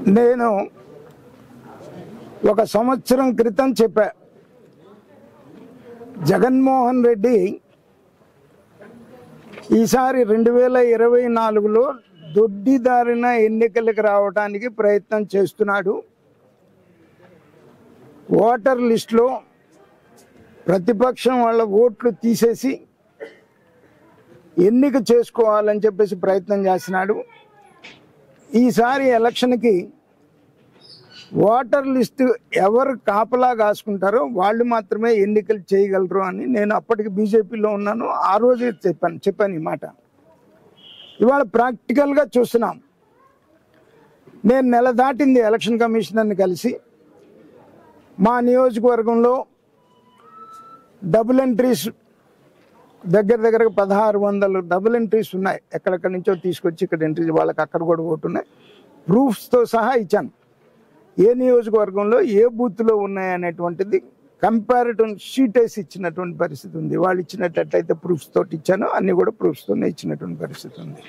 నేను ఒక సంవత్సరం క్రితం చెప్పా, జగన్మోహన్ రెడ్డి ఈసారి 2024లో దొడ్డిదారిన ఎన్నికలకు రావడానికి ప్రయత్నం చేస్తున్నాడు. ఓటర్ లిస్టులో ప్రతిపక్షం వాళ్ళ ఓట్లు తీసేసి ఎన్నిక చేసుకోవాలని చెప్పేసి ప్రయత్నం చేస్తున్నాడు. ఈసారి ఎలక్షన్కి ఓటర్ లిస్టు ఎవరు కాపలా కాసుకుంటారో వాళ్ళు మాత్రమే ఎన్నికలు చేయగలరు అని నేను అప్పటికి బీజేపీలో ఉన్నాను. ఆ రోజే చెప్పాను ఈ మాట. ఇవాళ ప్రాక్టికల్గా చూస్తున్నాం. నేను నెల దాటింది ఎలక్షన్ కమిషనర్ని కలిసి. మా నియోజకవర్గంలో డబుల్ ఎంట్రీస్ దగ్గర 1600 డబుల్ ఎంట్రీస్ ఉన్నాయి. ఎక్కడెక్కడి నుంచో తీసుకొచ్చి ఇక్కడ ఎంట్రీస్ వాళ్ళకి అక్కడ కూడా ఓటు ఉన్నాయి. ప్రూఫ్స్తో సహా ఇచ్చాను. ఏ నియోజకవర్గంలో ఏ బూత్లో ఉన్నాయనేటువంటిది కంపారిటివ్ షీట్ వేసి ఇచ్చినటువంటి పరిస్థితి ఉంది. వాళ్ళు ఇచ్చినట్టయితే ప్రూఫ్స్ తోటి ఇచ్చాను, అన్నీ కూడా ప్రూఫ్స్తోనే ఇచ్చినటువంటి పరిస్థితి ఉంది.